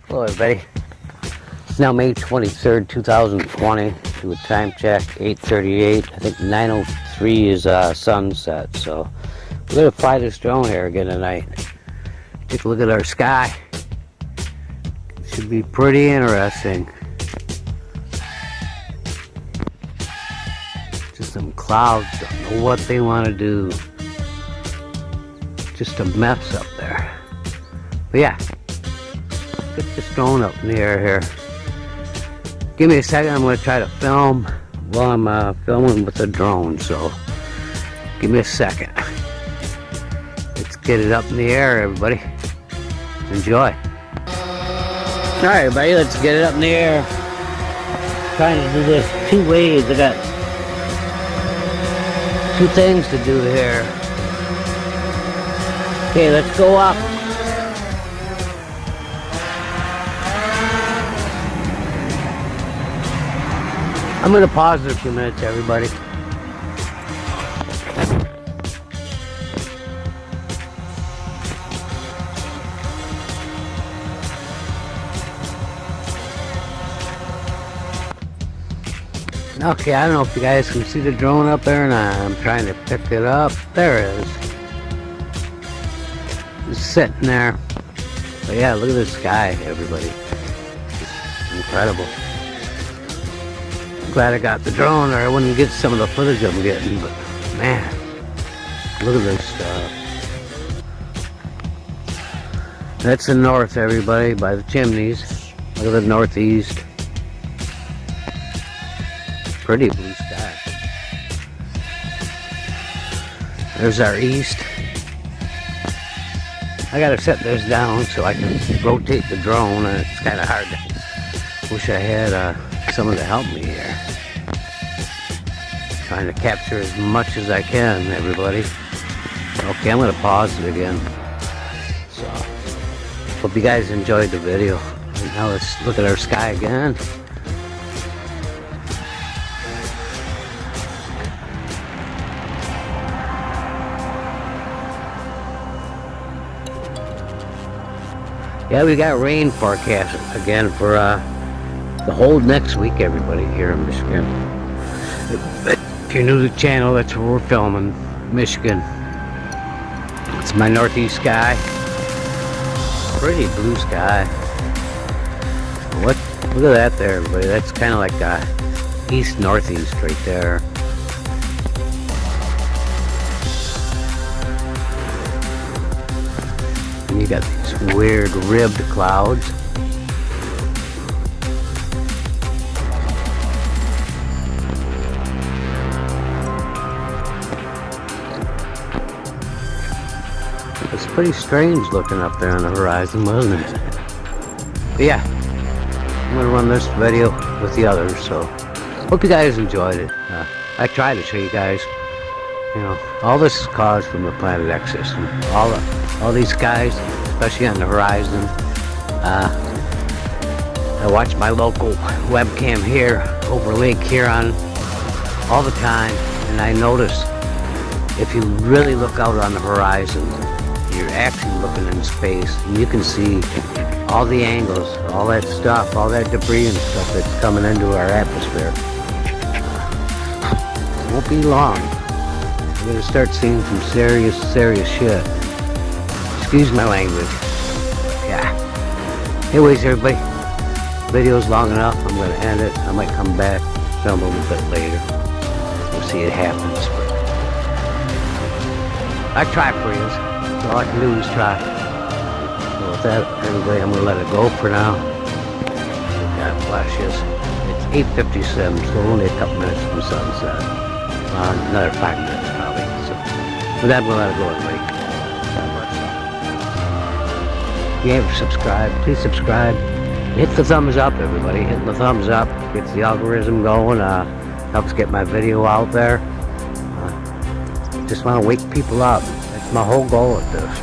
Hello everybody. It's now May 23rd, 2020. Do a time check, 8:38. I think 9:03 is sunset. So we're gonna fly this drone here again tonight. Take a look at our sky. Should be pretty interesting. Just some clouds. Don't know what they want to do. Just a mess up there. But yeah. Get this drone up in the air here. Give me a second, I'm going to try to film while I'm filming with the drone, so give me a second. Let's get it up in the air, everybody. Enjoy. Alright everybody, let's get it up in the air. Trying to do this two ways. I got two things to do here. Okay, let's go up. I'm going to pause for a few minutes, everybody. Okay, I don't know if you guys can see the drone up there or not. I'm trying to pick it up. There it is. It's sitting there. But yeah, look at the sky, everybody. It's incredible. Glad I got the drone or I wouldn't get some of the footage I'm getting, but man, look at this stuff. That's the north, everybody, by the chimneys. Look at the northeast. Pretty blue sky. There's our east. I gotta set this down so I can rotate the drone, and it's kind of hard to, wish I had someone to help me here. Trying to capture as much as I can, everybody. Okay, I'm going to pause it again. So, hope you guys enjoyed the video. And now let's look at our sky again. Yeah, we got rain forecast again for the whole next week, everybody, here in Michigan. If you're new to the channel, that's where we're filming, Michigan. It's my northeast sky. Pretty blue sky. What? Look at that there, everybody. That's kind of like east-northeast right there. And you got these weird ribbed clouds. It's pretty strange looking up there on the horizon, wasn't it? But yeah, I'm going to run this video with the others, so hope you guys enjoyed it. I tried to show you guys, you know, all this is caused from the Planet X system. All these skies, especially on the horizon. I watch my local webcam here over Lake Huron all the time, and I notice if you really look out on the horizon, you're actually looking in space, and you can see all the angles, all that stuff, all that debris and stuff that's coming into our atmosphere. It won't be long. We're gonna start seeing some serious shit. Excuse my language. Yeah. Anyways, everybody, video's long enough. I'm gonna end it. I might come back, film a little bit later. We'll see it happens. I try for you. All I can do is try. So with that, everybody, I'm going to let it go for now. God bless you. It's 8:57, so only a couple minutes from sunset. Another 5 minutes probably. So with that, I'm going to let it go, everybody. God bless you. If you haven't subscribed, please subscribe. Hit the thumbs up, everybody. Hitting the thumbs up gets the algorithm going. Helps get my video out there. Just want to wake people up. That's my whole goal with this.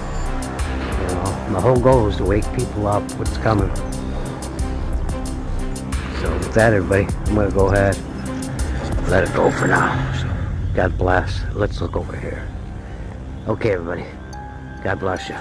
You know, my whole goal is to wake people up what's coming. So with that, everybody, I'm going to go ahead and let it go for now. So, God bless. Let's look over here. Okay, everybody. God bless you.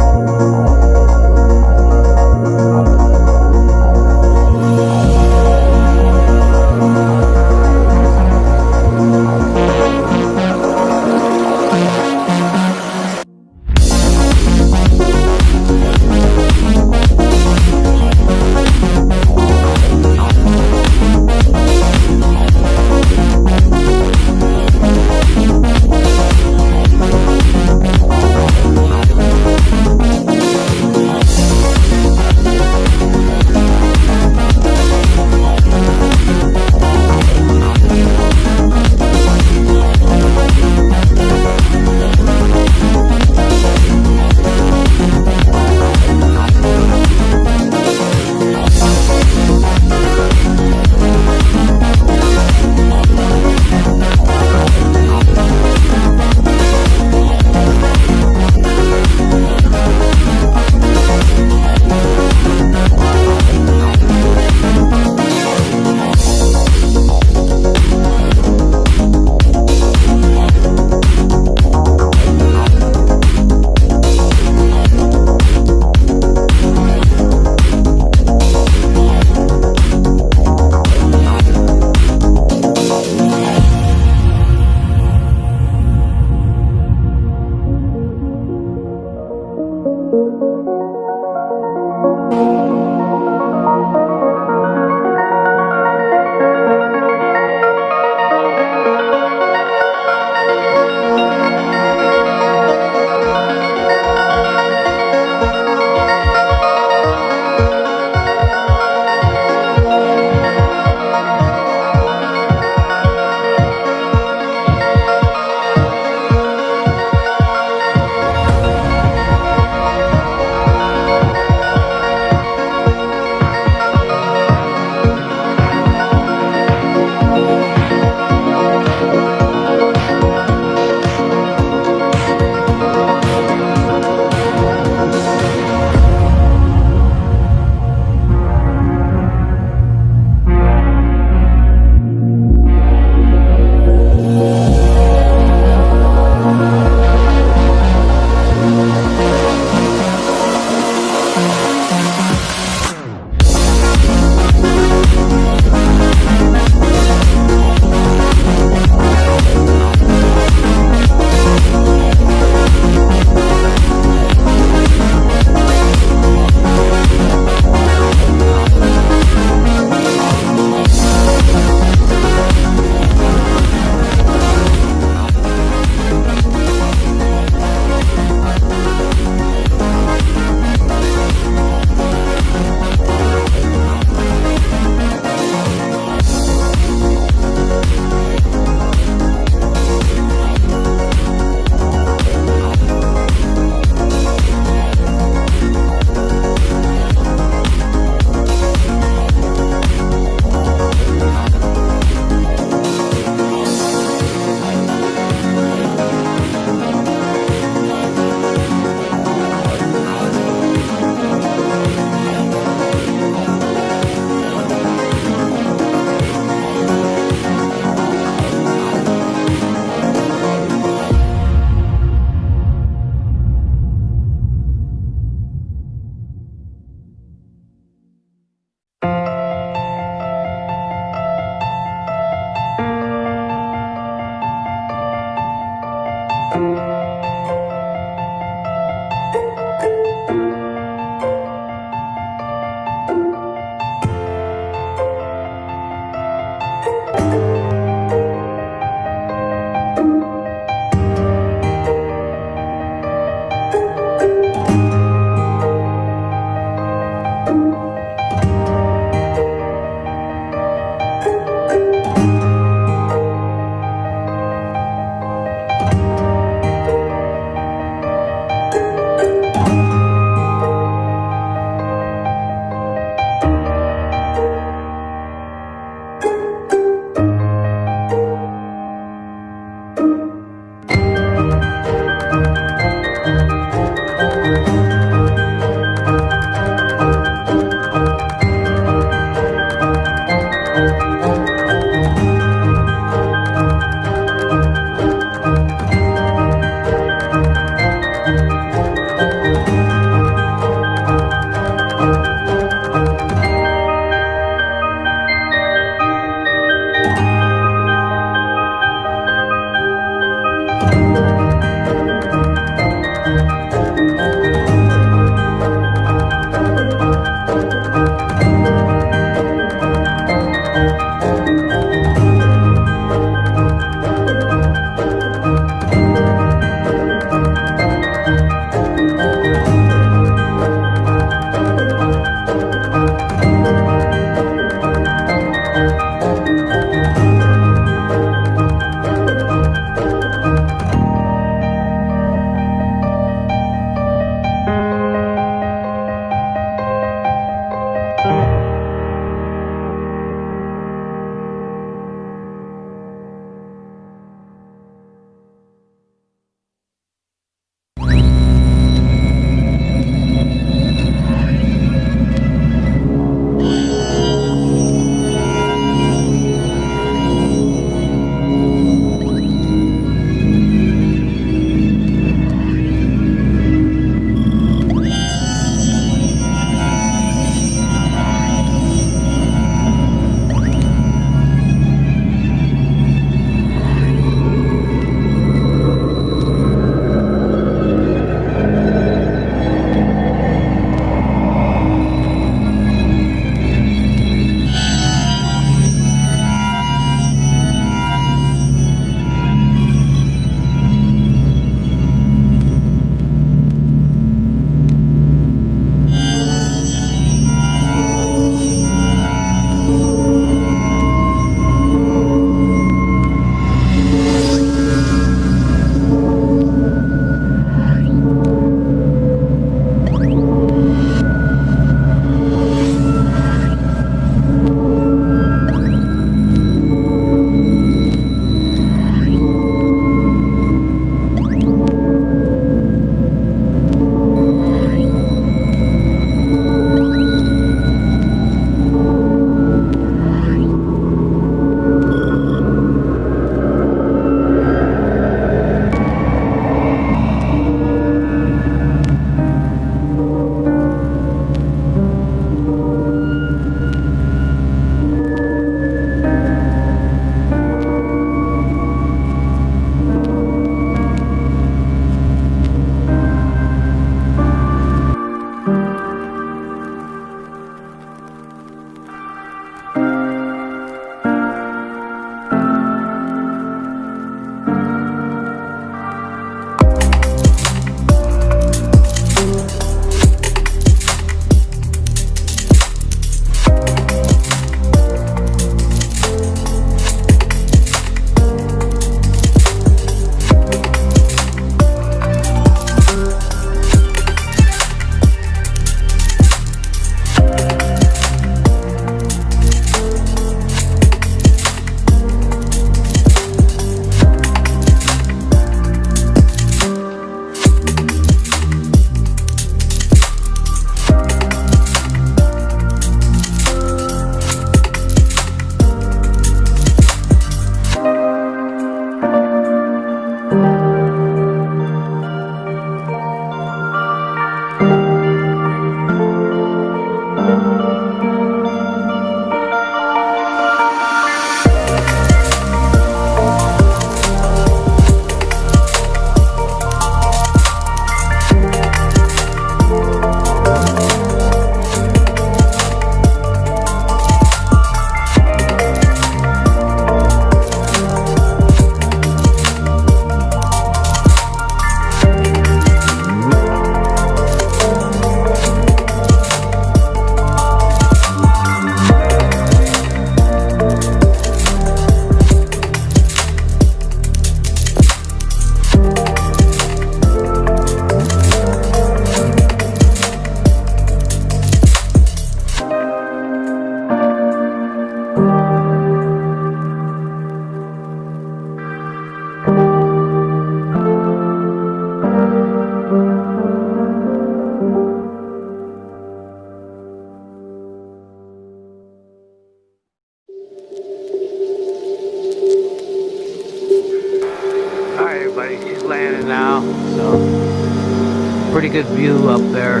Pretty good view up there.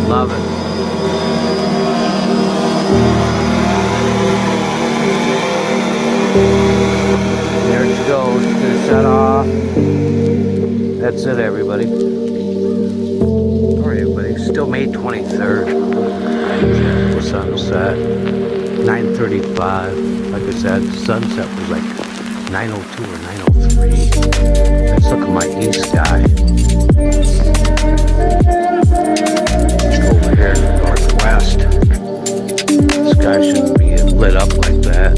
Love it. There it goes. Gonna shut off. That's it, everybody. Alright, everybody. Still May 23rd. The sunset. 9:35. Like I said, the sunset was like 9:02 or 9:03. Let's look at my east sky. Over here in the northwest. The sky shouldn't be lit up like that.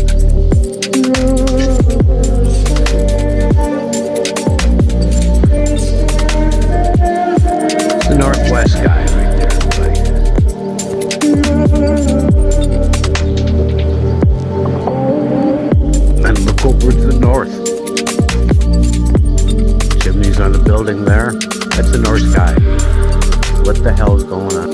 It's the northwest sky right there, everybody. And look over to the north. Chimneys on the building there. That's the north sky. What the hell is going on?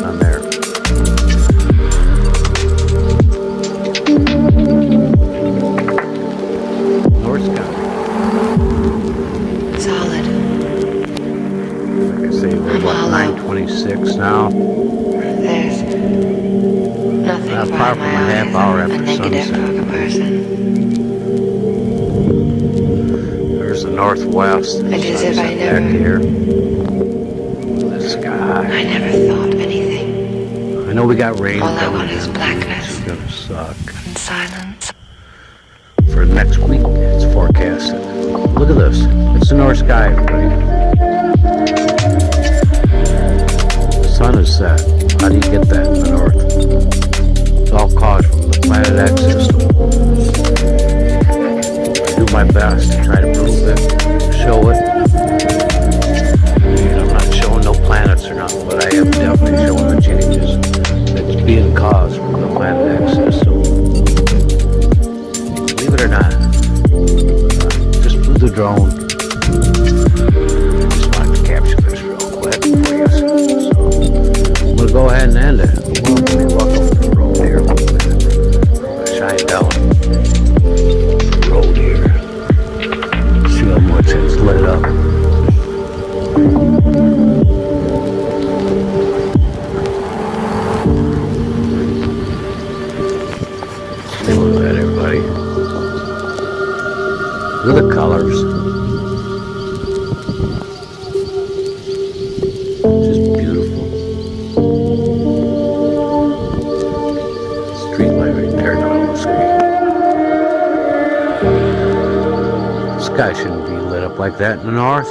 I'm there. North sky. Solid. Like I say, we're about 9:26 now. There's nothing Apart from a half hour after sunset. There's the northwest. And as if I Back never, here. The sky. I never thought anything. I know we got rain All I coming want is in. blackness. It's gonna suck. And silence. For next week, it's forecasted. Look at this. It's the north sky, everybody. The sun is set. How do you get that in the north? It's all caused from the Planet X system. I do my best to try to prove it, show it. And I'm not showing no planets or nothing, but I am definitely showing the changes that's being caused from the Planet X system. Believe it or not, just flew the drone. Just wanted to capture this real quick for you. So I'm gonna go ahead and end it. Well, let me walk over the road here. I'm gonna shine down the road here. See how much it's lit up. Look at that, everybody. Look at the colors. Just beautiful. Street light right there, not on the screen. The sky shouldn't be lit up like that in the north.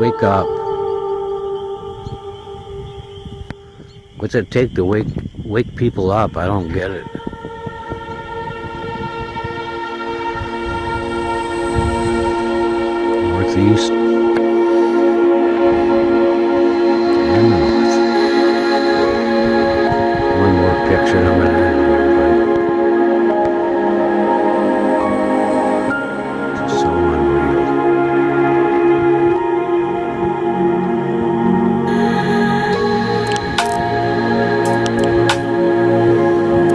Wake up. What's it take to wake people up? I don't get it. Northeast and north. One more picture and I'm gonna end everybody. Just so unreal.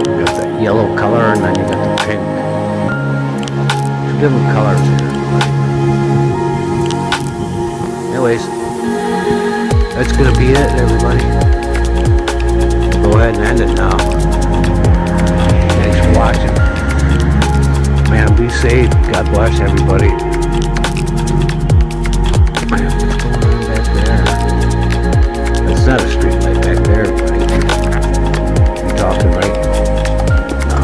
You got that yellow color and then you got the pink. Two different colors here. Anyways, that's gonna be it, everybody. Go ahead and end it now. Thanks for watching. Man, be safe. God bless everybody. Man, what's going on back there? That's not a street light back there, everybody. You talking right? No.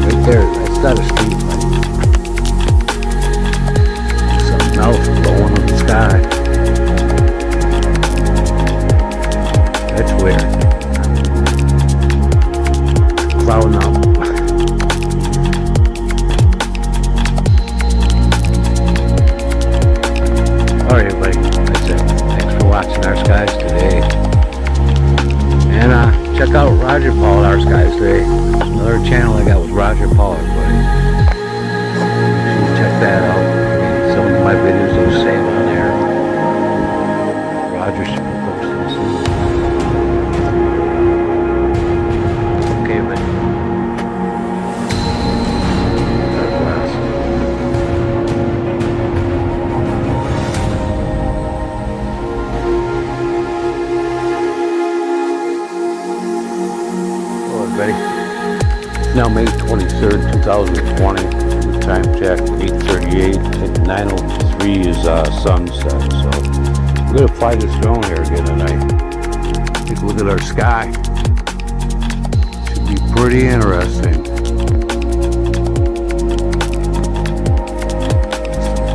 Right there, that's not a street light. Else blowing in the sky. That's weird. Clouding up. Alright, everybody. That's it. Thanks for watching Our Skies today. And check out Roger Paul at Our Skies today. Another channel I got with Roger Paul, everybody. You should check that out. Some of my videos will save on there. Roger should be posting soon. everybody. It's now May 23rd, 2020. The time check 8:38. I think 9:03 is sunset. So we're gonna fly this drone here again tonight. Take a look at our sky. Should be pretty interesting.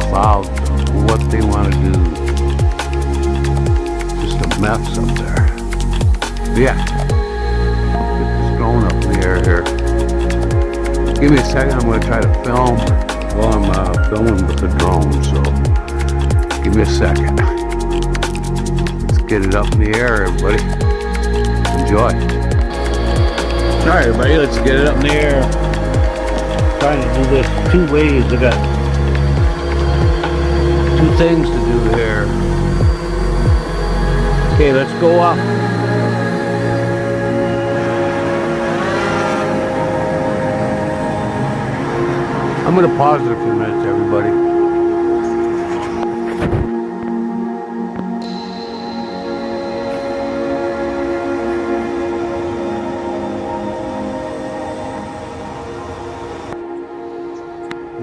Clouds, what they want to do. Just a mess up there. But yeah, get this drone up in the air here. Give me a second, I'm going to try to film while I'm filming with the drone, so give me a second. Let's get it up in the air, everybody. Enjoy. Alright everybody, let's get it up in the air. Trying to do this two ways. I got two things to do here. Okay, let's go up. I'm going to pause it a few minutes, everybody.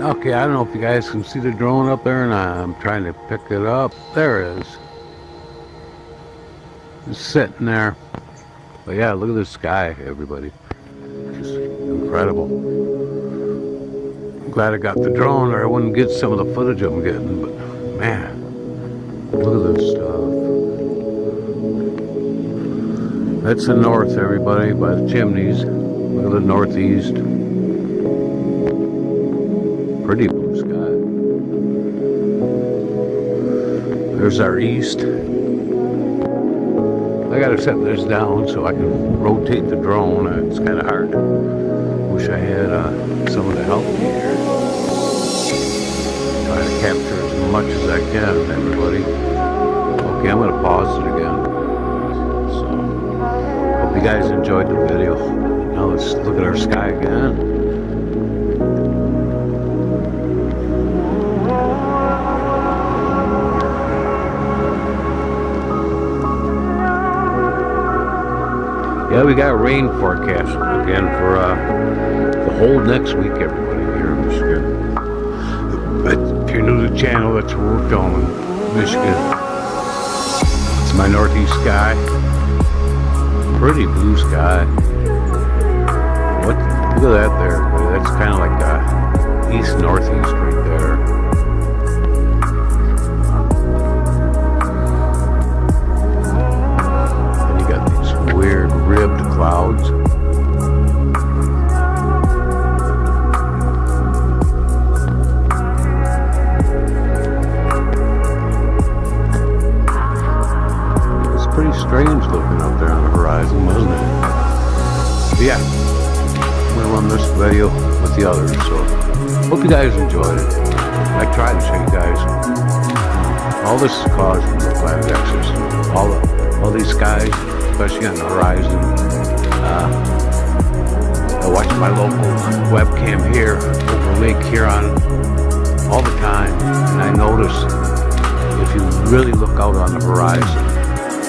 Okay, I don't know if you guys can see the drone up there, and I'm trying to pick it up. There it is. It's sitting there. But yeah, look at the sky, everybody. Just incredible. I'm glad I got the drone, or I wouldn't get some of the footage I'm getting. But man, look at this stuff. That's the north, everybody, by the chimneys. Look at the northeast. Pretty blue sky. There's our east. I gotta set this down so I can rotate the drone. It's kind of hard. Wish I had someone to help me here. Trying to capture as much as I can, everybody. Okay, I'm gonna pause it again. So, hope you guys enjoyed the video. Now let's look at our sky again. Yeah, we got rain forecast again for the whole next week, everybody, here in Michigan. But if you're new to the channel, that's where we're filming, Michigan. It's my northeast sky. Pretty blue sky. What? Look at that there. That's kind of like east-northeast right there. Weird ribbed clouds. It's pretty strange looking up there on the horizon, wasn't it? But yeah, I'm gonna run this video with the others, so hope you guys enjoyed it. I tried to show you guys. All this is caused from the Planet X's. All these skies, especially on the horizon. I watch my local webcam here over Lake Huron all the time, and I notice if you really look out on the horizon,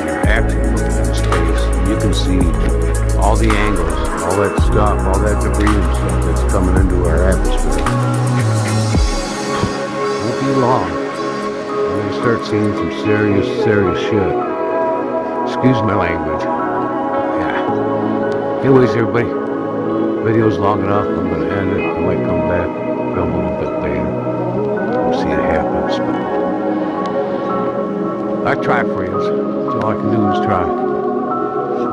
you're actually looking in space, you can see all the angles, all that stuff, all that debris and stuff that's coming into our atmosphere. Won't be long. We're going to start seeing some serious shit. Excuse my language. Yeah. Anyways, everybody, video's long enough. I'm going to end it. I might come back, film a little bit later. We'll see what happens. But I try for you. That's all I can do is try. So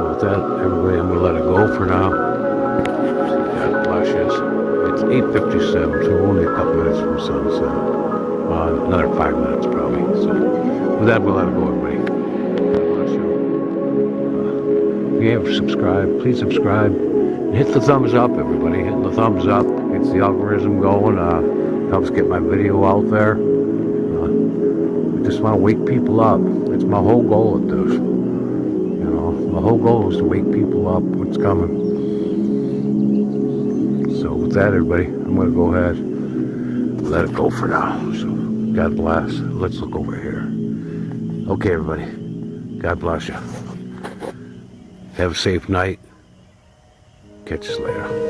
with that, everybody, I'm going to let it go for now. God bless you. It's 8:57, so we're only a couple minutes from sunset. Another 5 minutes probably. So with that, we'll let it go, everybody. If you haven't subscribed, please subscribe. And hit the thumbs up, everybody. Hit the thumbs up. Gets the algorithm going. Helps get my video out there. I just want to wake people up. It's my whole goal at this. You know, my whole goal is to wake people up. What's coming. So with that, everybody, I'm going to go ahead and let it go for now. So God bless. Let's look over here. Okay, everybody. God bless you. Have a safe night catch us later.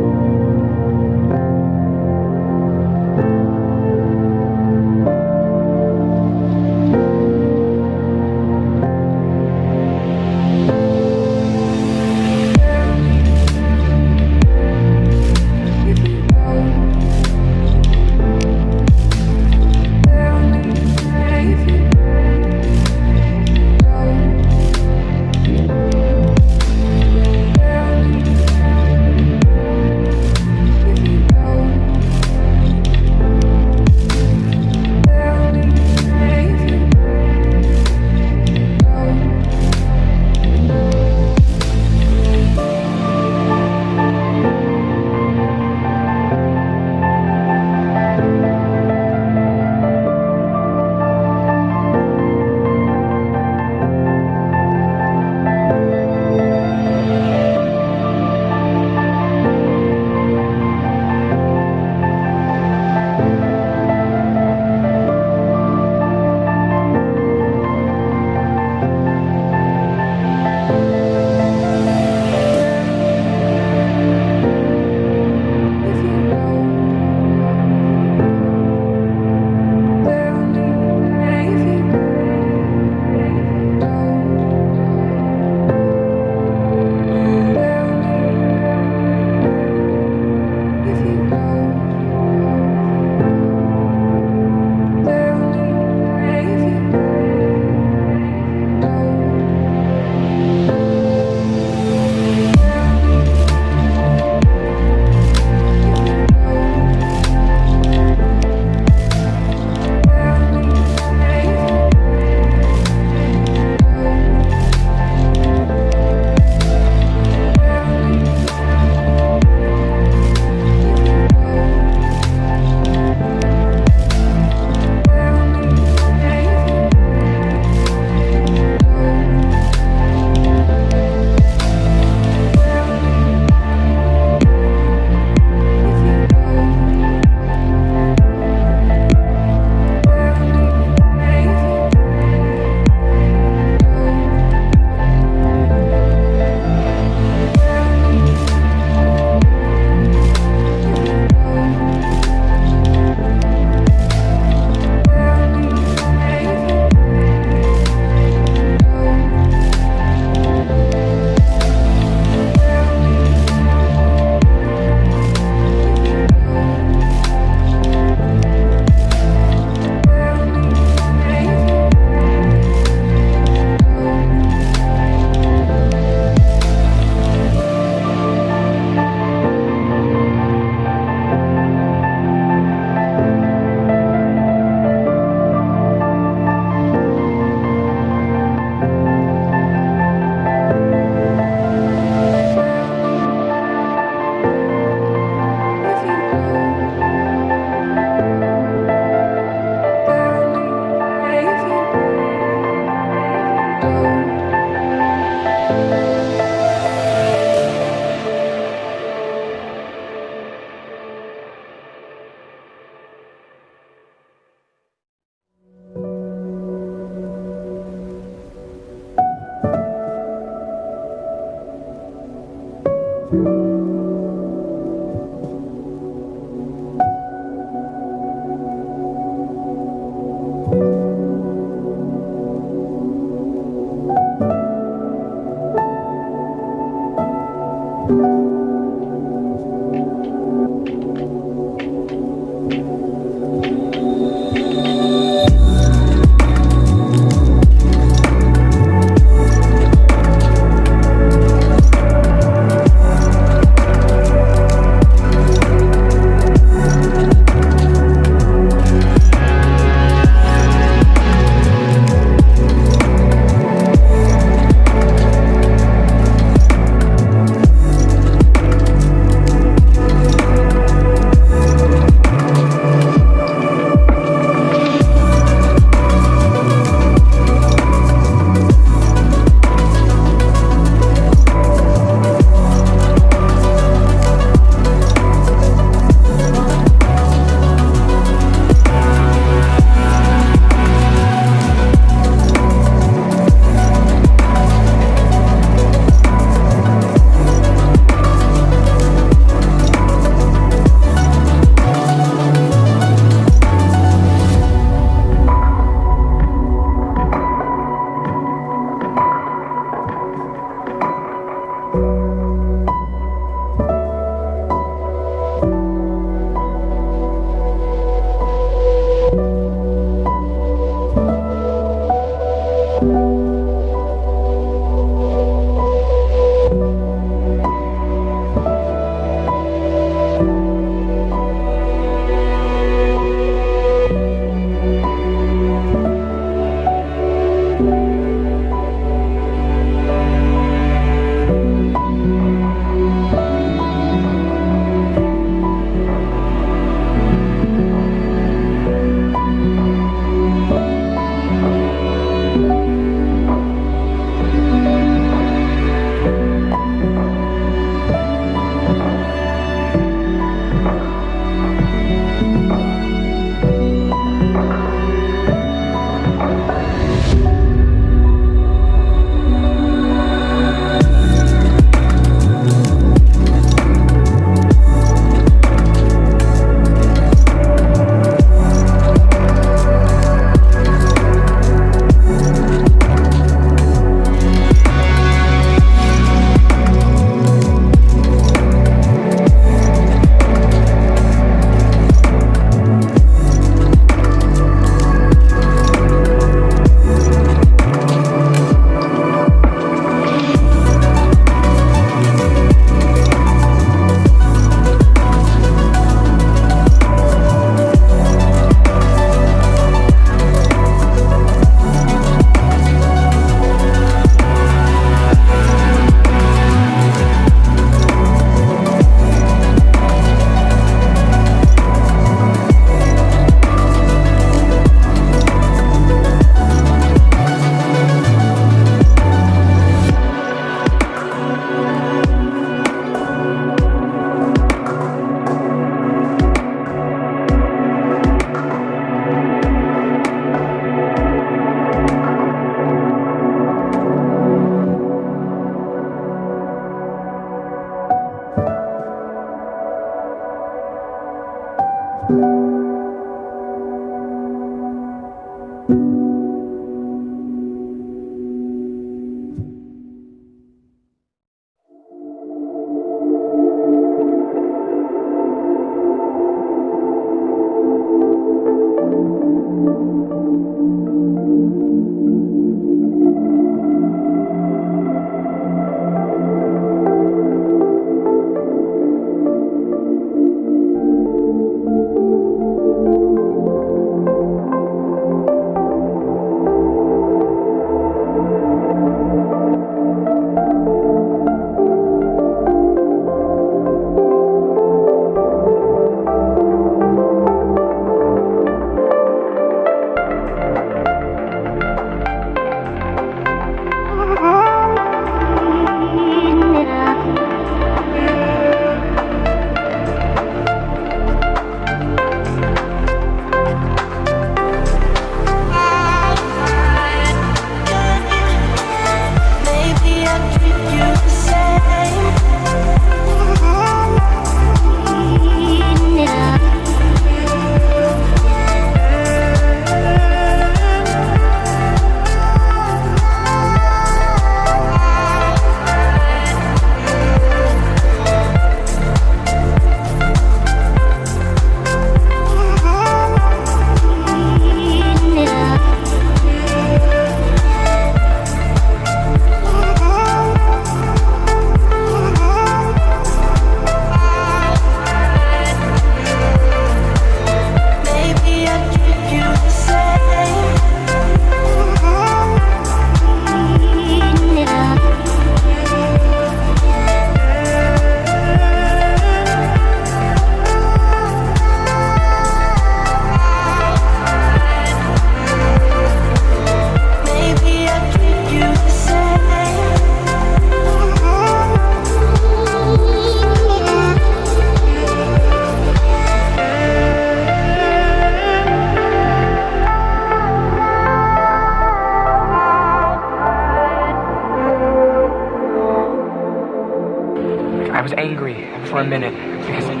I was angry for a minute because, and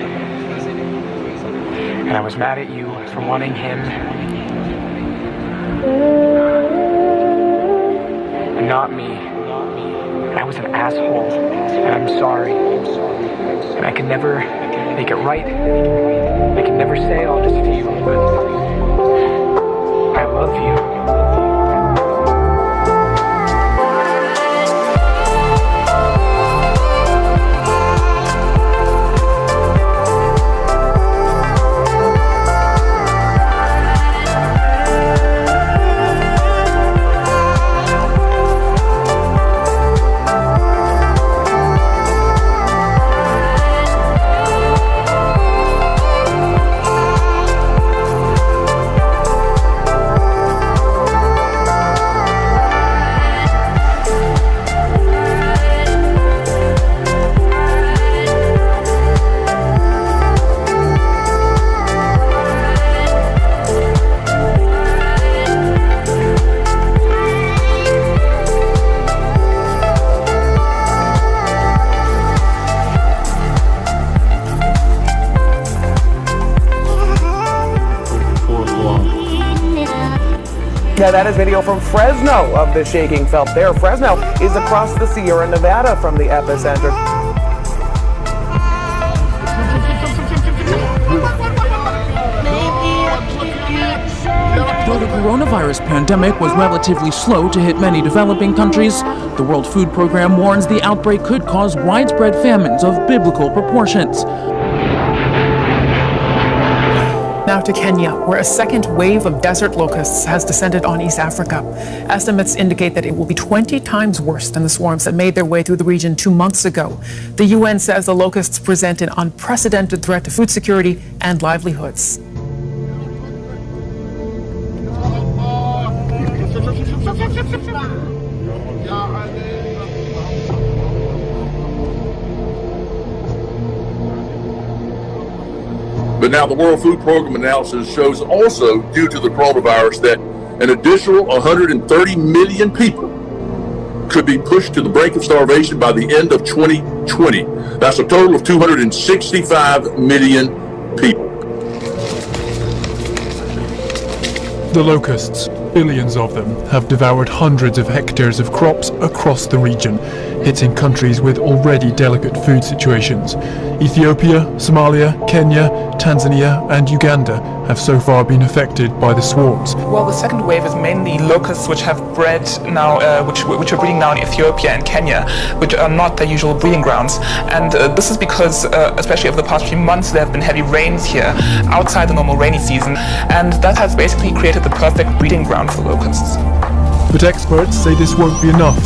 I was mad at you for wanting him and not me. And I was an asshole, and I'm sorry. And I can never make it right. I can never say all this to you, but I love you. Now that is video from Fresno of the shaking felt there. Fresno is across the Sierra Nevada from the epicenter. Though the coronavirus pandemic was relatively slow to hit many developing countries, the World Food Program warns the outbreak could cause widespread famines of biblical proportions. Now to Kenya, where a second wave of desert locusts has descended on East Africa. Estimates indicate that it will be 20 times worse than the swarms that made their way through the region 2 months ago. The UN says the locusts present an unprecedented threat to food security and livelihoods. But now the World Food Program analysis shows also, due to the coronavirus, that an additional 130 million people could be pushed to the brink of starvation by the end of 2020. That's a total of 265 million people. The locusts, billions of them, have devoured hundreds of hectares of crops across the region, hitting countries with already delicate food situations. Ethiopia, Somalia, Kenya, Tanzania and Uganda have so far been affected by the swarms. Well, the second wave is mainly locusts which have bred now, which are breeding now in Ethiopia and Kenya, which are not their usual breeding grounds. And this is because, especially over the past few months, there have been heavy rains here outside the normal rainy season, and that has basically created the perfect breeding ground for locusts. But experts say this won't be enough.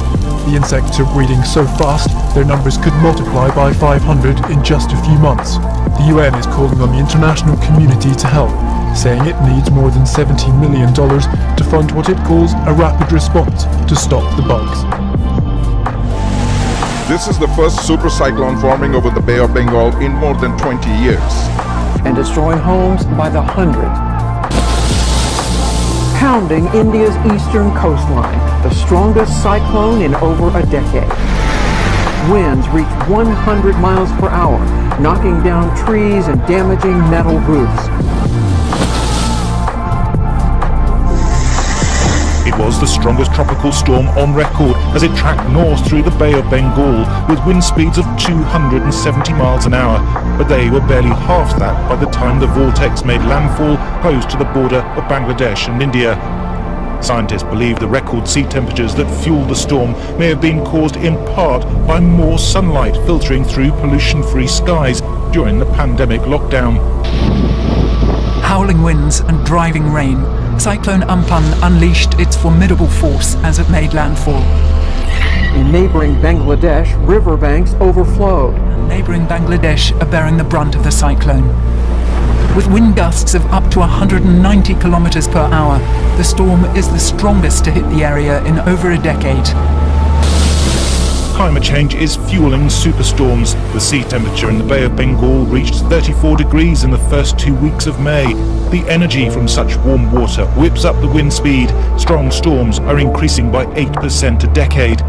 The insects are breeding so fast, their numbers could multiply by 500 in just a few months. The UN is calling on the international community to help, saying it needs more than $70 million to fund what it calls a rapid response to stop the bugs. This is the first super cyclone forming over the Bay of Bengal in more than 20 years. And destroying homes by the hundreds. Pounding India's eastern coastline, the strongest cyclone in over a decade. Winds reach 100 miles per hour, knocking down trees and damaging metal roofs. It was the strongest tropical storm on record as it tracked north through the Bay of Bengal with wind speeds of 270 miles an hour, but they were barely half that by the time the vortex made landfall close to the border of Bangladesh and India. Scientists believe the record sea temperatures that fueled the storm may have been caused in part by more sunlight filtering through pollution-free skies during the pandemic lockdown. Howling winds and driving rain, Cyclone Amphan unleashed its formidable force as it made landfall. In neighboring Bangladesh, riverbanks overflowed. Neighboring Bangladesh are bearing the brunt of the cyclone. With wind gusts of up to 190 kilometers per hour, the storm is the strongest to hit the area in over a decade. Climate change is fueling superstorms. The sea temperature in the Bay of Bengal reached 34 degrees in the first 2 weeks of May. The energy from such warm water whips up the wind speed. Strong storms are increasing by 8% a decade.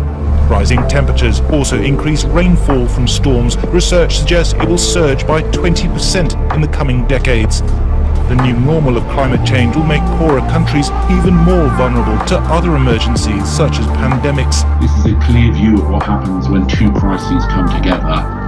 Rising temperatures also increase rainfall from storms. Research suggests it will surge by 20% in the coming decades. The new normal of climate change will make poorer countries even more vulnerable to other emergencies such as pandemics. This is a clear view of what happens when two crises come together.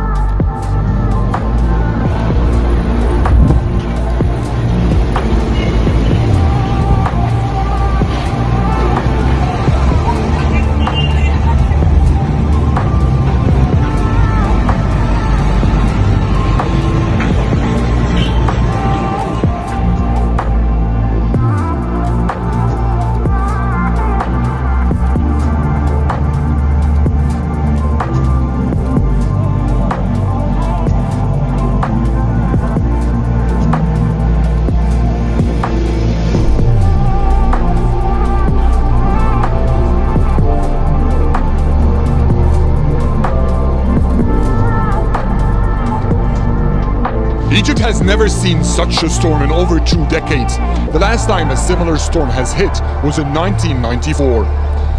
Egypt has never seen such a storm in over 2 decades. The last time a similar storm has hit was in 1994.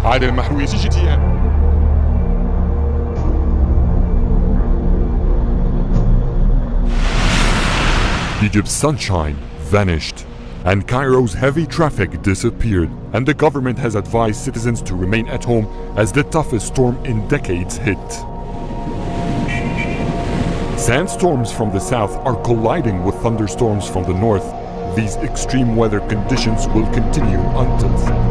Adel Mahroui, CGTN. Egypt's sunshine vanished, and Cairo's heavy traffic disappeared, and the government has advised citizens to remain at home as the toughest storm in decades hit. Sandstorms from the south are colliding with thunderstorms from the north. These extreme weather conditions will continue until Saturday.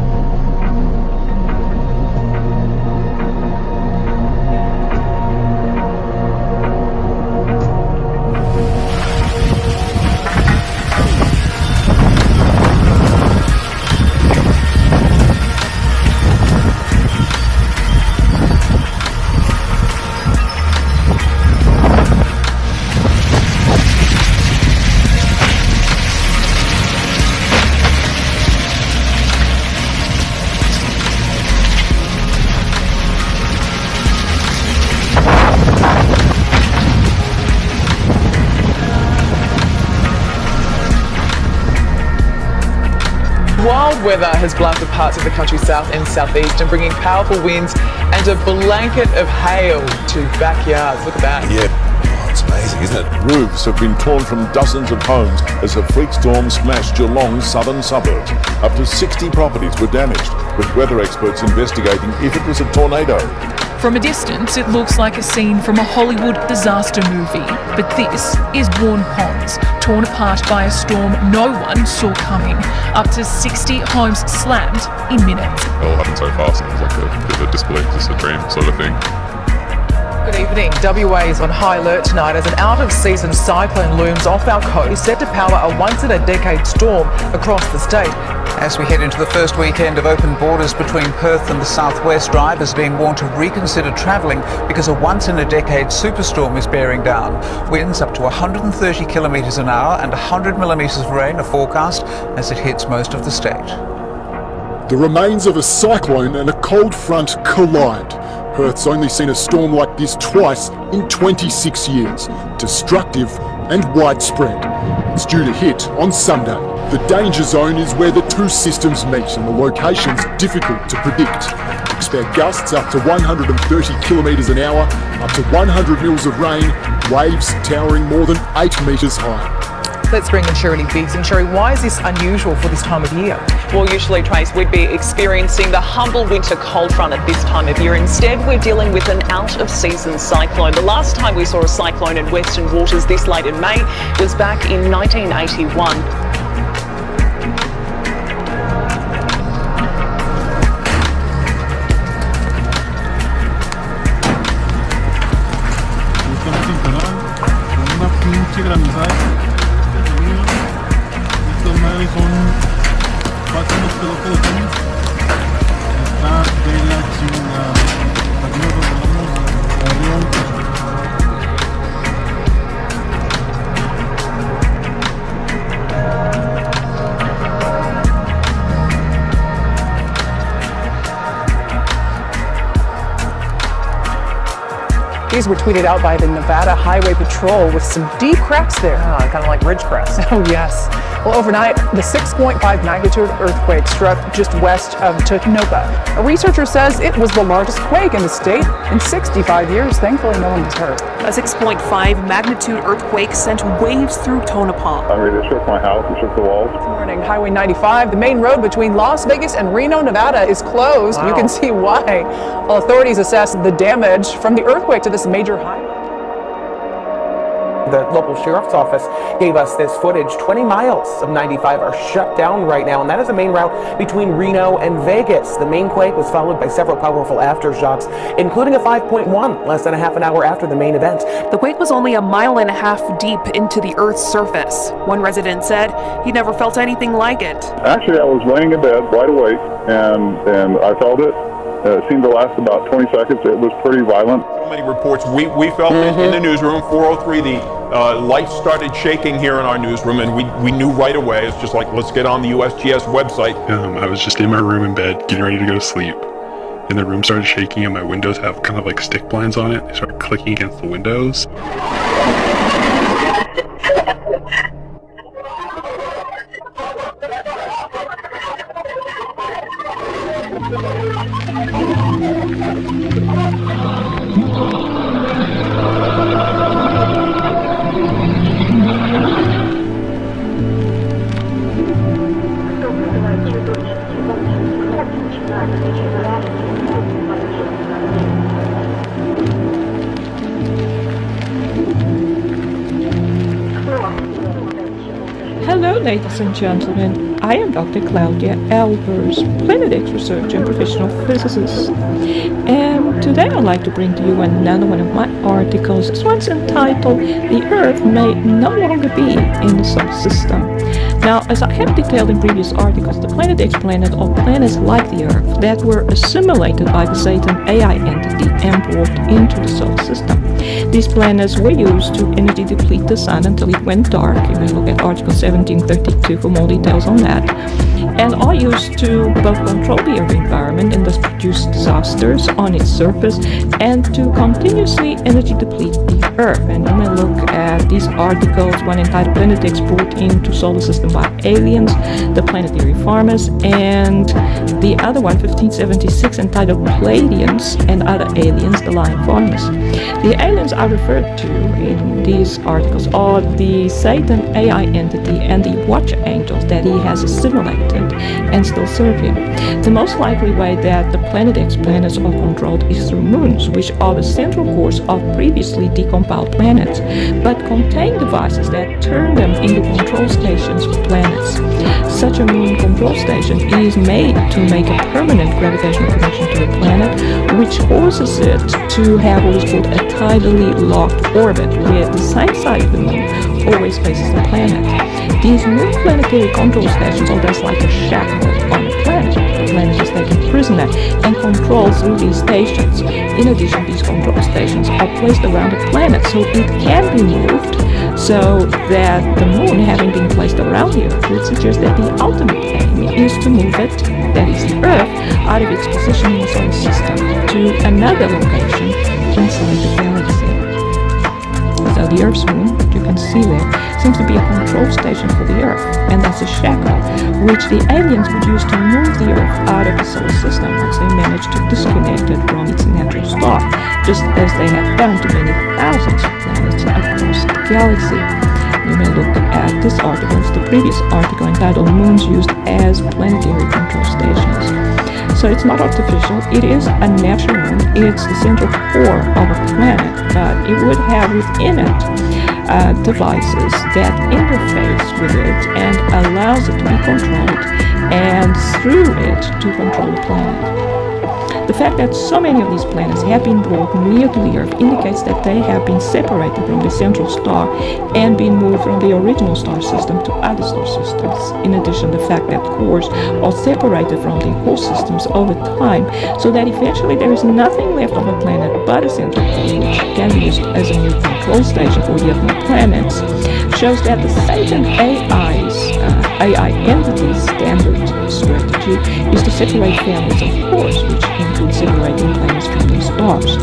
Wild weather has blasted parts of the country's south and southeast and bringing powerful winds and a blanket of hail to backyards. Look at that. Yeah, it's amazing, isn't it? Roofs have been torn from dozens of homes as a freak storm smashed Geelong's southern suburbs. Up to 60 properties were damaged, with weather experts investigating if it was a tornado. From a distance, it looks like a scene from a Hollywood disaster movie. But this is Warren Ponds, torn apart by a storm no one saw coming. Up to 60 homes slammed in minutes. It all happened so fast, and it was like a bit of a disbelief, just a dream sort of thing. Good evening. WA is on high alert tonight as an out-of-season cyclone looms off our coast, set to power a once-in-a-decade storm across the state. As we head into the first weekend of open borders between Perth and the southwest, drivers are being warned to reconsider travelling because a once-in-a-decade superstorm is bearing down. Winds up to 130 kilometres an hour and 100 millimetres of rain are forecast as it hits most of the state. The remains of a cyclone and a cold front collide. Perth's only seen a storm like this twice in 26 years. Destructive and widespread. It's due to hit on Sunday. The danger zone is where the two systems meet and the location's difficult to predict. Expect gusts up to 130 kilometres an hour, up to 100 mils of rain, waves towering more than 8 metres high. Let's bring in Shirley Biggs. And Shirley, why is this unusual for this time of year? Well, usually, Trace, we'd be experiencing the humble winter cold front at this time of year. Instead, we're dealing with an out-of-season cyclone. The last time we saw a cyclone in Western Waters this late in May was back in 1981. graniza. Estos mares son fáciles que lo coloquen. Está de la chingada. Aquí nos vamos a avión. These were tweeted out by the Nevada Highway Patrol with some deep cracks there. Kind of like ridge cracks. Oh, yes. Well, overnight, the 6.5 magnitude earthquake struck just west of Tonopah. A researcher says it was the largest quake in the state in 65 years. Thankfully, no one was hurt. A 6.5 magnitude earthquake sent waves through Tonopah. I mean, it shook my house, it shook the walls. This morning, Highway 95, the main road between Las Vegas and Reno, Nevada, is closed. Wow. You can see why. Well, authorities assess the damage from the earthquake to this major highway. The local sheriff's office gave us this footage. 20 miles of 95 are shut down right now, and that is the main route between Reno and Vegas. The main quake was followed by several powerful aftershocks, including a 5.1 less than a half an hour after the main event. The quake was only 1.5 miles deep into the Earth's surface. One resident said he never felt anything like it. Actually, I was laying in bed, wide awake, and I felt it. It seemed to last about 20 seconds. It was pretty violent. So many reports. We felt it in the newsroom. 4:03, the lights started shaking here in our newsroom, and we knew right away. It's just like, let's get on the USGS website. I was just in my room in bed, getting ready to go to sleep, and the room started shaking, and my windows have kind of like stick blinds on it. They started clicking against the windows. Hello, ladies and gentlemen. I am Dr. Claudia Albers, Planet X researcher and professional physicist. And today I'd like to bring to you another one of my articles. This one's entitled, "The Earth May No Longer Be in the Solar System." Now, as I have detailed in previous articles, the Planet X planet or planets like the Earth that were assimilated by the Satan AI entity and brought into the solar system. These planets were used to energy deplete the sun until it went dark. You may look at Article 1732 for more details on that. And are used to both control the Earth environment and thus produce disasters on its surface, and to continuously energy deplete the Earth. And you may look at these articles, one entitled Planet X Brought into Solar System by Aliens, the Planetary Farmers, and the other one, 1576, entitled Pleiadians and Other Aliens, the Lion Farmers. The aliens are referred to in these articles are the Satan AI entity and the Watcher Angels that he has assimilated and still serve him. The most likely way that the Planet X planets are controlled is through moons, which are the central cores of previously decompiled planets, but contain devices that turn them into control stations for planets. Such a moon control station is made to make a permanent gravitational connection to a planet, which causes it to have what is called a tidally locked orbit, where the same side of the moon always faces the planet. These moon planetary control stations are thus like a shackle on a planet. The planet is taken prisoner and controlled through these stations. In addition, these control stations are placed around the planet so it can be moved, so that the moon, having been placed around the Earth, would suggest that the ultimate aim is to move it, that is the Earth, out of its position in the solar system to another location inside the galaxy. So the Earth's moon, you can see there, seems to be a control station for the Earth, and that's a shackle which the aliens would use to move the Earth out of the solar system once they manage to disconnect it from its natural star, just as they have done to many thousands of planets across the galaxy. You may look at this article, it's the previous article entitled Moons Used as Planetary Control Stations. So it's not artificial, it is a natural moon, it's the central core of a planet, but it would have within it devices that interface with it and allows it to be controlled, and through it to control the planet. The fact that so many of these planets have been brought near to the Earth indicates that they have been separated from the central star and been moved from the original star system to other star systems. In addition, the fact that cores are separated from the core systems over time, so that eventually there is nothing left of a planet but a central core which can be used as a new control station for yet more planets, shows that the Satan AI entity's standard strategy is to separate families of cores, which include separating planets from their stars.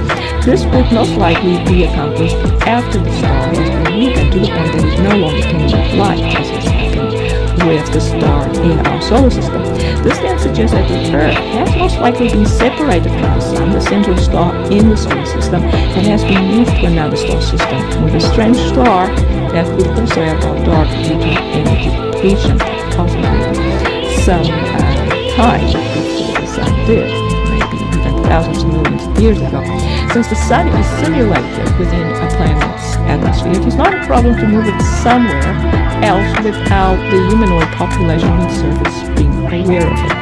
This would most likely be accomplished after the star has been weakened to the point that it no longer can emit light, as has happened with the star in our solar system. This then suggests that the Earth has most likely been separated from the Sun, the central star in the solar system, and has been moved to another star system with a strange star that would also have gone dark due to energy depletion, possibly some time before the Sun did, maybe even thousands of millions of years ago. Since the Sun is simulated within a planet's atmosphere, it is not a problem to move it somewhere else without the humanoid population on its surface being aware of it.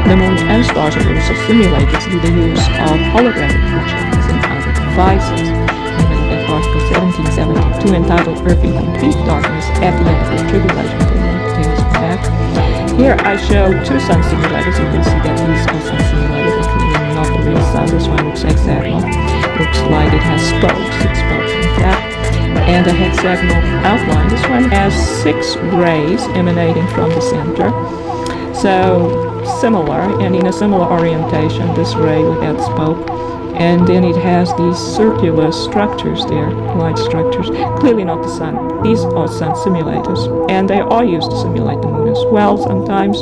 The Moon and stars are also simulated through the use of holographic projectors and other devices. Article 1772 entitled Earth in Complete Darkness at the End of the Tribulation. Details of that. Here I show two sun simulators. You can see that these are sun simulators, including not the real sun. This one looks hexagonal. Looks like it has spokes, 6 spokes in fact, and a hexagonal outline. This one has 6 rays emanating from the center. So similar, and in a similar orientation, this ray with that spoke. And then it has these circular structures there, light structures. Clearly not the sun. These are sun simulators, and they are used to simulate the moon as well sometimes.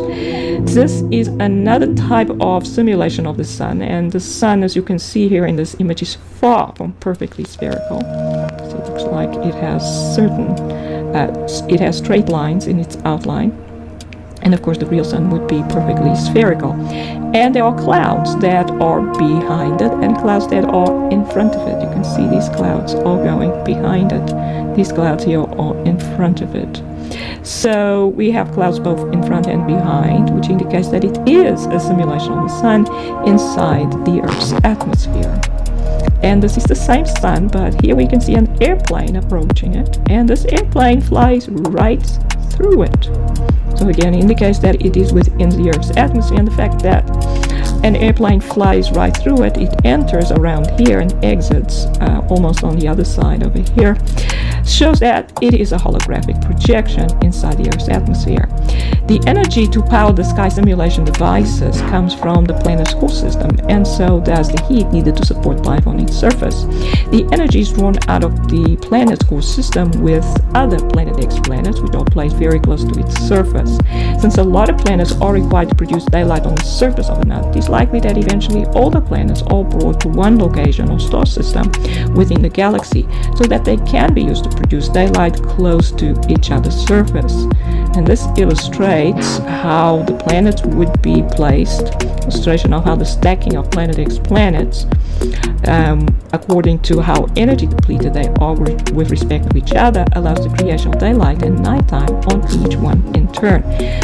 This is another type of simulation of the sun, and the sun, as you can see here in this image, is far from perfectly spherical. So it looks like it has it has straight lines in its outline. And of course the real sun would be perfectly spherical. And there are clouds that are behind it and clouds that are in front of it. You can see these clouds all going behind it. These clouds here are in front of it. So we have clouds both in front and behind, which indicates that it is a simulation of the sun inside the Earth's atmosphere. And this is the same sun, but here we can see an airplane approaching it, and this airplane flies right through it. So again, it indicates that it is within the Earth's atmosphere, and the fact that an airplane flies right through it, it enters around here and exits almost on the other side over here, shows that it is a holographic projection inside the Earth's atmosphere. The energy to power the sky simulation devices comes from the planet's core system, and so does the heat needed to support life on its surface. The energy is drawn out of the planet's core system with other Planet X planets, which are placed very close to its surface. Since a lot of planets are required to produce daylight on the surface of another, it is likely that eventually all the planets are brought to one location or star system within the galaxy, so that they can be used to produce daylight close to each other's surface. And this illustrates how the planets would be placed, illustration of how the stacking of Planet X planets, according to how energy depleted they are with respect to each other, allows the creation of daylight and nighttime on each one in turn.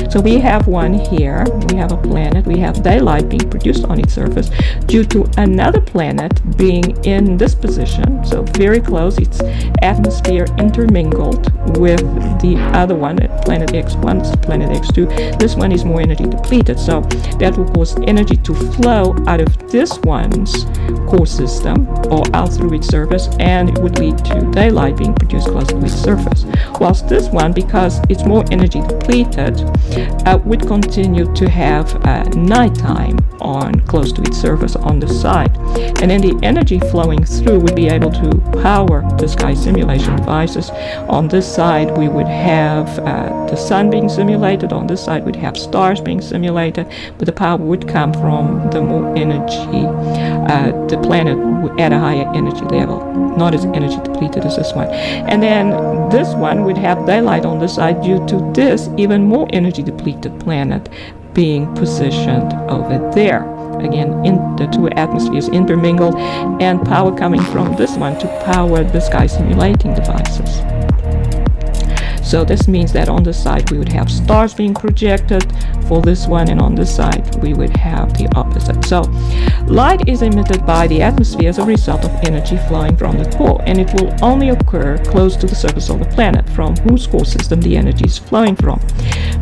So we have one here, we have a planet, we have daylight being produced on its surface due to another planet being in this position, so very close, its atmosphere intermingled with the other one, Planet X1, Planet X2. This one is more energy depleted, so that will cause energy to flow out of this one's core system or out through its surface, and it would lead to daylight being produced close to its surface. Whilst this one, because it's more energy depleted, would continue to have nighttime on close to its surface on the side. And then the energy flowing through would be able to power the sky simulation devices. On this side we would have the sun being simulated, on this side we'd have stars being simulated, but the power would come from the more energy, the planet at a higher energy level, not as energy depleted as this one. And then this one would have daylight on this side due to this even more energy depleted planet being positioned over there. Again, in the two atmospheres intermingled, and power coming from this one to power the sky simulating devices. So this means that on this side we would have stars being projected for this one, and on this side we would have the opposite. So light is emitted by the atmosphere as a result of energy flowing from the core, and it will only occur close to the surface of the planet, from whose core system the energy is flowing from.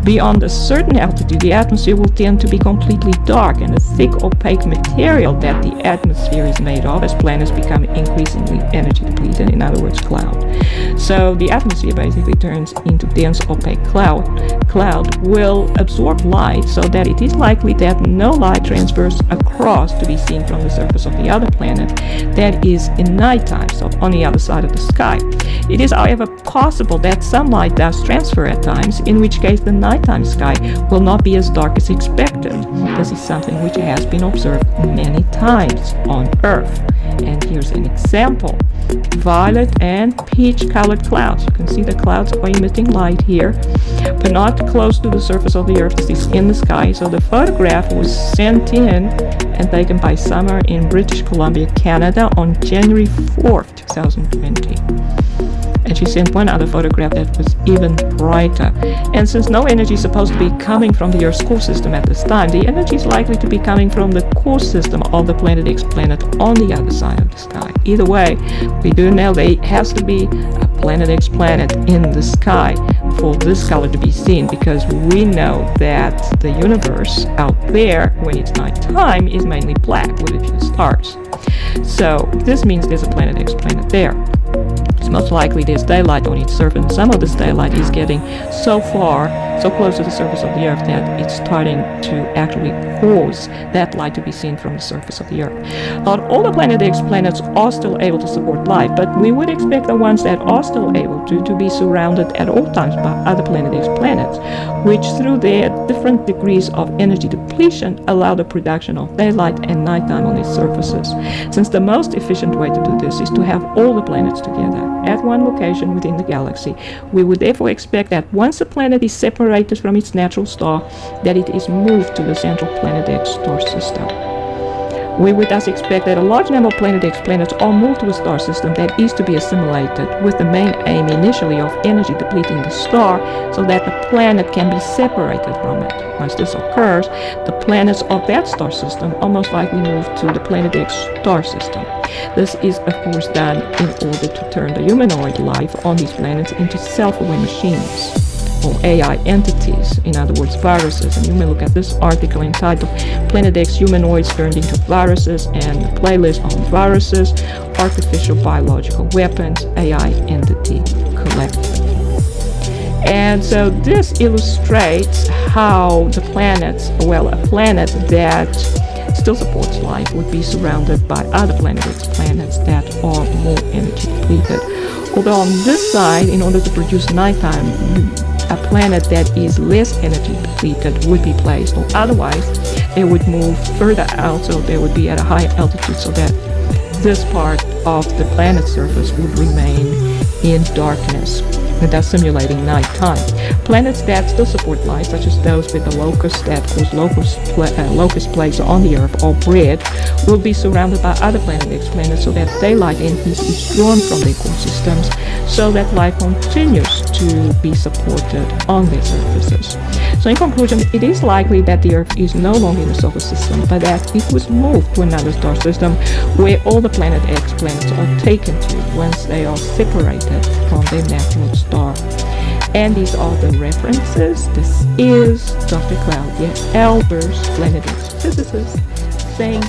Beyond a certain altitude, the atmosphere will tend to be completely dark, and the thick opaque material that the atmosphere is made of as planets become increasingly energy depleted, in other words cloud. So the atmosphere basically turns moves into dense opaque cloud will absorb light, so that it is likely that no light transfers across to be seen from the surface of the other planet that is in nighttime, so on the other side of the sky. It is, however, possible that some light does transfer at times, in which case the nighttime sky will not be as dark as expected. This is something which has been observed many times on Earth. And here's an example. Violet and peach colored clouds. You can see the clouds are emitting light here, but not close to the surface of the Earth. This is in the sky. So the photograph was sent in and taken by Summer in British Columbia, Canada on January 4th, 2020. And she sent one other photograph that was even brighter. And since no energy is supposed to be coming from the Earth's core system at this time, the energy is likely to be coming from the core system of the Planet X planet on the other side of the sky. Either way, we do know there has to be a Planet X planet in the sky for this color to be seen, because we know that the universe out there, when it's nighttime, is mainly black with a few stars. So this means there's a Planet X planet there. It's most likely there's daylight on its surface, and some of this daylight is getting so close to the surface of the Earth that it's starting to actually cause that light to be seen from the surface of the Earth. Not all the Planet X planets are still able to support life, but we would expect the ones that are still able to be surrounded at all times by other Planet X planets, which through their different degrees of energy depletion allow the production of daylight and nighttime on these surfaces. Since the most efficient way to do this is to have all the planets together at one location within the galaxy, we would therefore expect that once a planet is separated from its natural star, that it is moved to the central Planet X star system. We would thus expect that a large number of Planet X planets are moved to a star system that is to be assimilated, with the main aim initially of energy depleting the star so that the planet can be separated from it. Once this occurs, the planets of that star system are most likely moved to the Planet X star system. This is, of course, done in order to turn the humanoid life on these planets into self-aware machines, or AI entities, in other words, viruses. And you may look at this article entitled Planet X Humanoids Turned into Viruses, and the playlist on viruses, artificial biological weapons, AI entity collective. And so this illustrates how the planets, a planet that still supports life would be surrounded by other Planet X planets that are more energy depleted. Although on this side, in order to produce nighttime, a planet that is less energy depleted would be placed, or otherwise they would move further out, so they would be at a higher altitude, so that this part of the planet's surface would remain in darkness, thus simulating nighttime. Planets that still support life, such as those with the locusts that cause locust plagues on the Earth or bread, will be surrounded by other Planet X planets, so that daylight and heat is drawn from their core systems, so that life continues to be supported on their surfaces. So in conclusion, it is likely that the Earth is no longer in the solar system, but that it was moved to another star system where all the Planet X planets are taken to once they are separated from their natural star. And these are the references. This is Dr. Claudia Albers, Planet X physicist, saying